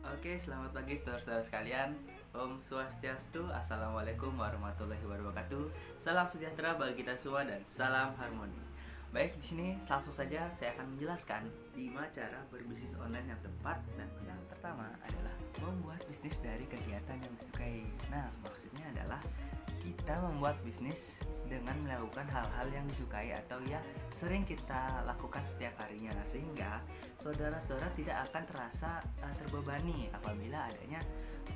Oke, selamat pagi saudara-saudara sekalian. Om Swastiastu, Assalamualaikum warahmatullahi wabarakatuh. Salam sejahtera bagi kita semua dan salam harmoni. Baik, di sini langsung saja saya akan menjelaskan 5 cara berbisnis online yang tepat. Dan yang pertama adalah membuat bisnis dari kegiatan yang disukai. Nah, maksudnya adalah kita membuat bisnis dengan melakukan hal-hal yang disukai atau ya sering kita lakukan setiap harinya, sehingga saudara-saudara tidak akan terasa terbebani apabila adanya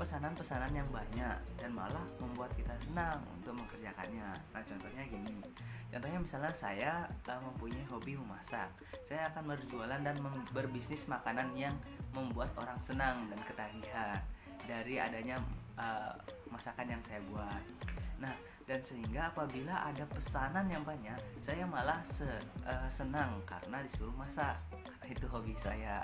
pesanan-pesanan yang banyak dan malah membuat kita senang untuk mengerjakannya. Nah, contohnya gini. Contohnya misalnya saya mempunyai hobi memasak. Saya akan berjualan dan berbisnis makanan yang membuat orang senang dan ketagihan dari adanya masakan yang saya buat. Nah, dan sehingga apabila ada pesanan yang banyak, saya malah senang karena disuruh masak. Karena itu hobi saya.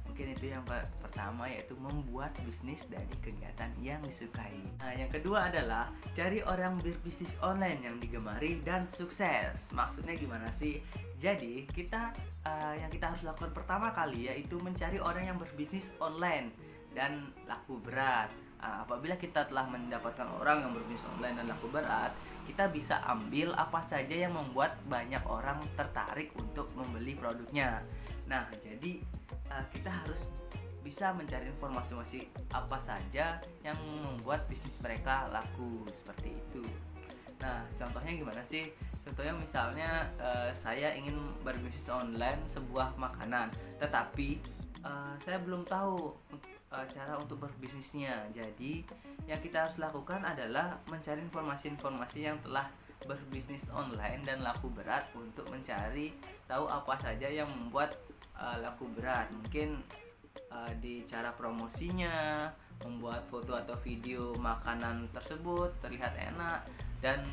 Mungkin itu yang pertama, yaitu membuat bisnis dari kegiatan yang disukai. Nah, yang kedua adalah cari orang berbisnis online yang digemari dan sukses. Maksudnya gimana sih? Jadi yang kita harus lakukan pertama kali yaitu mencari orang yang berbisnis online dan laku berat. Apabila kita telah mendapatkan orang yang berbisnis online dan laku berat, kita bisa ambil apa saja yang membuat banyak orang tertarik untuk membeli produknya. Nah, jadi kita harus bisa mencari informasi apa saja yang membuat bisnis mereka laku, seperti itu. Nah, contohnya gimana sih? Contohnya misalnya saya ingin berbisnis online sebuah makanan, tetapi saya belum tahu cara untuk berbisnisnya. Jadi yang kita harus lakukan adalah mencari informasi-informasi yang telah berbisnis online dan laku berat untuk mencari tahu apa saja yang membuat laku berat. Mungkin di cara promosinya, membuat foto atau video makanan tersebut terlihat enak, dan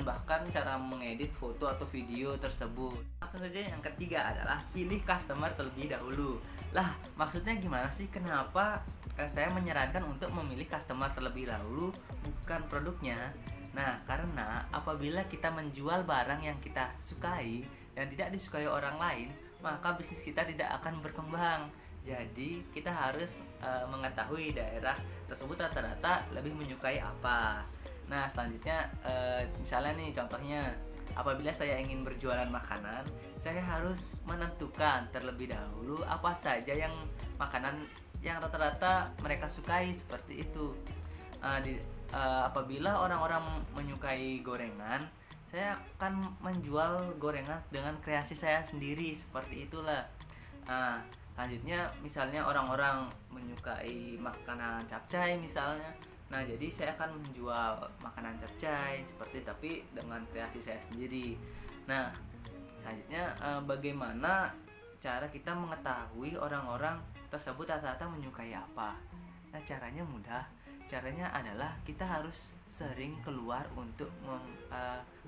bahkan cara mengedit foto atau video tersebut. Langsung saja yang ketiga adalah pilih customer terlebih dahulu. Lah, maksudnya gimana sih? Kenapa saya menyarankan untuk memilih customer terlebih dahulu, bukan produknya? Nah, karena apabila kita menjual barang yang kita sukai dan tidak disukai orang lain, maka bisnis kita tidak akan berkembang. Jadi kita harus mengetahui daerah tersebut rata-rata lebih menyukai apa. Nah, selanjutnya misalnya nih contohnya, apabila saya ingin berjualan makanan, saya harus menentukan terlebih dahulu apa saja yang makanan yang rata-rata mereka sukai, seperti itu. Apabila orang-orang menyukai gorengan, saya akan menjual gorengan dengan kreasi saya sendiri, seperti itulah. Selanjutnya misalnya orang-orang menyukai makanan capcay misalnya. Nah, jadi saya akan menjual makanan capcay seperti, tapi dengan kreasi saya sendiri. Nah, selanjutnya bagaimana cara kita mengetahui orang-orang tersebut rata-rata menyukai apa? Nah, caranya mudah. Caranya adalah kita harus sering keluar untuk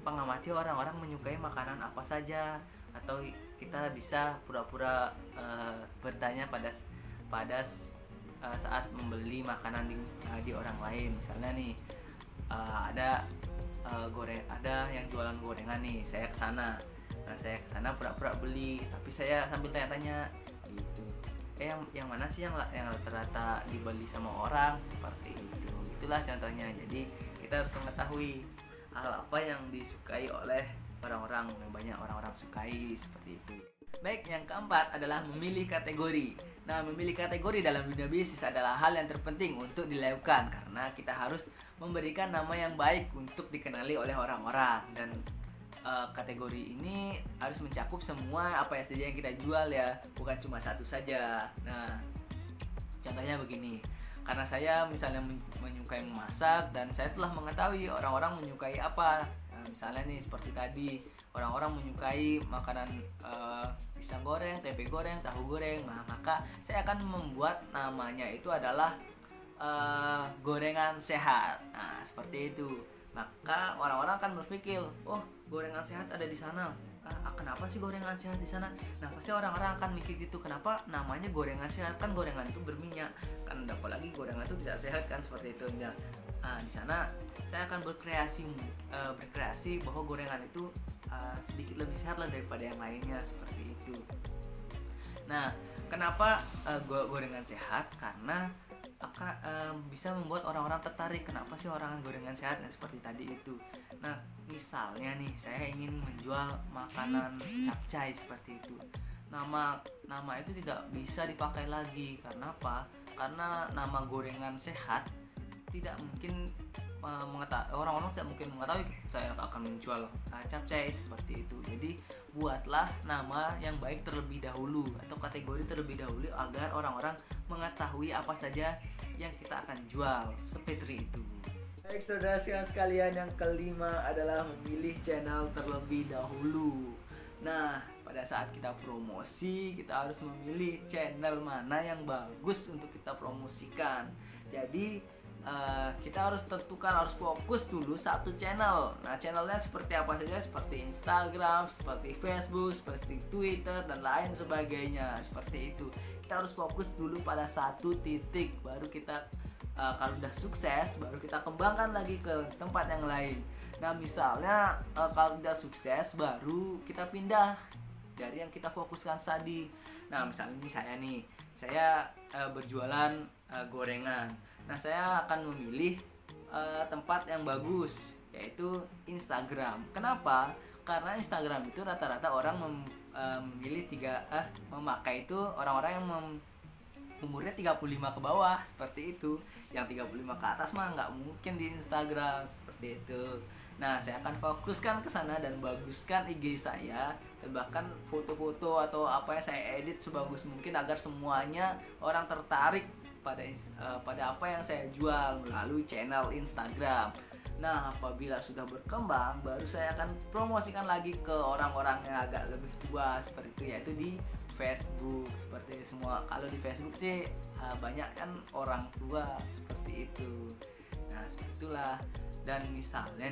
mengamati orang-orang menyukai makanan apa saja, atau kita bisa pura-pura bertanya saat membeli makanan di orang lain. Misalnya nih ada yang jualan gorengan nih, saya ke sana. Nah, saya ke sana pura-pura beli, tapi saya sambil tanya-tanya gitu. Yang mana sih yang rata-rata dibeli sama orang, seperti itu. Itulah contohnya. Jadi kita harus mengetahui hal apa yang disukai oleh orang-orang, yang banyak orang-orang sukai, seperti itu. Baik, yang keempat adalah memilih kategori. Nah, memilih kategori dalam dunia bisnis adalah hal yang terpenting untuk dilakukan, karena kita harus memberikan nama yang baik untuk dikenali oleh orang-orang. Dan kategori ini harus mencakup semua apa saja yang kita jual ya, bukan cuma satu saja. Nah, contohnya begini. Karena saya misalnya menyukai memasak dan saya telah mengetahui orang-orang menyukai apa. Nah, misalnya nih seperti tadi, orang-orang menyukai makanan pisang goreng, tempe goreng, tahu goreng. Nah, maka saya akan membuat namanya itu adalah gorengan sehat. Nah, seperti itu. Maka orang-orang akan berpikir, oh, gorengan sehat ada di sana. Kenapa sih gorengan sehat di sana? Nah, pasti orang-orang akan mikir gitu, kenapa namanya gorengan sehat? Kan gorengan itu berminyak, kan apalagi gorengan itu tidak sehat kan, seperti itu. Nah, di sana saya akan berkreasi bahwa gorengan itu sedikit lebih sehat lah daripada yang lainnya, seperti itu. Nah, kenapa gorengan sehat? Karena bisa membuat orang-orang tertarik. Kenapa sih orang gorengan sehat? Nah, seperti tadi itu. Nah, misalnya nih, saya ingin menjual makanan capcay seperti itu. Nama itu tidak bisa dipakai lagi. Karena apa? Karena nama gorengan sehat tidak mungkin orang-orang tidak mungkin mengetahui saya akan menjual capcay seperti itu. Jadi buatlah nama yang baik terlebih dahulu atau kategori terlebih dahulu agar orang-orang mengetahui apa saja yang kita akan jual seperti itu. Baik saudara sekalian, yang kelima adalah memilih channel terlebih dahulu. Nah, pada saat kita promosi, kita harus memilih channel mana yang bagus untuk kita promosikan. Jadi kita harus tentukan, harus fokus dulu satu channel. Nah, channelnya seperti apa saja, seperti Instagram, seperti Facebook, seperti Twitter, dan lain sebagainya. Seperti itu. Kita harus fokus dulu pada satu titik, baru kita kalau udah sukses, baru kita kembangkan lagi ke tempat yang lain. Nah, misalnya kalau udah sukses, baru kita pindah dari yang kita fokuskan tadi. Nah, misalnya ini saya berjualan gorengan. Nah, saya akan memilih tempat yang bagus, yaitu Instagram. Kenapa? Karena Instagram itu rata-rata orang memilih memakai itu orang-orang yang umurnya 35 ke bawah, seperti itu. Yang 35 ke atas mah nggak mungkin di Instagram, seperti itu. Nah, saya akan fokuskan ke sana dan baguskan IG saya, dan bahkan foto-foto atau apa yang saya edit sebagus mungkin agar semuanya orang tertarik pada apa yang saya jual melalui channel Instagram. Nah, apabila sudah berkembang, baru saya akan promosikan lagi ke orang-orang yang agak lebih tua seperti itu, yaitu di Facebook. Seperti semua, kalau di Facebook sih banyak kan orang tua seperti itu. Nah, seperti itulah. Dan misalnya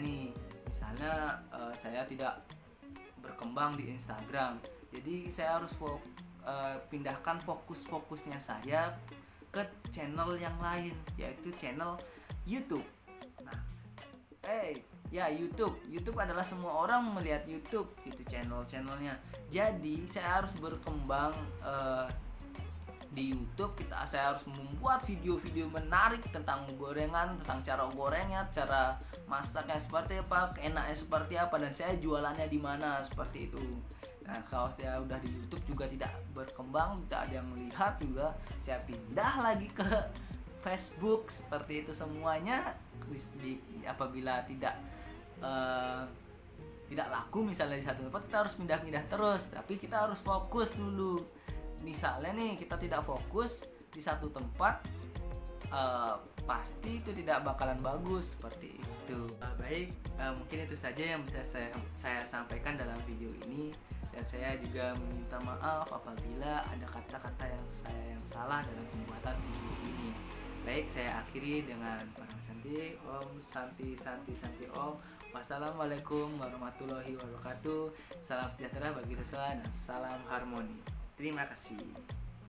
saya tidak berkembang di Instagram, jadi saya harus pindahkan fokusnya saya ke channel yang lain, yaitu channel YouTube. Nah, YouTube adalah semua orang melihat YouTube, itu channelnya. Jadi saya harus berkembang di YouTube. Saya harus membuat video-video menarik tentang gorengan, tentang cara gorengnya, cara masaknya seperti apa, enaknya seperti apa, dan saya jualannya di mana, seperti itu. Nah, kalau saya udah di YouTube juga tidak berkembang, tidak ada yang melihat juga, saya pindah lagi ke Facebook. Seperti itu semuanya. Apabila tidak laku misalnya di satu tempat, kita harus pindah-pindah terus, tapi kita harus fokus dulu. Misalnya nih, kita tidak fokus di satu tempat, pasti itu tidak bakalan bagus, seperti itu. Baik, mungkin itu saja yang bisa saya sampaikan dalam video ini. Dan saya juga meminta maaf apabila ada kata-kata yang salah dalam pembuatan video ini. Baik, saya akhiri dengan Parang Santi. Om Santi Santi Om. Wassalamualaikum warahmatullahi wabarakatuh. Salam sejahtera bagi kita semua dan salam harmoni. Terima kasih.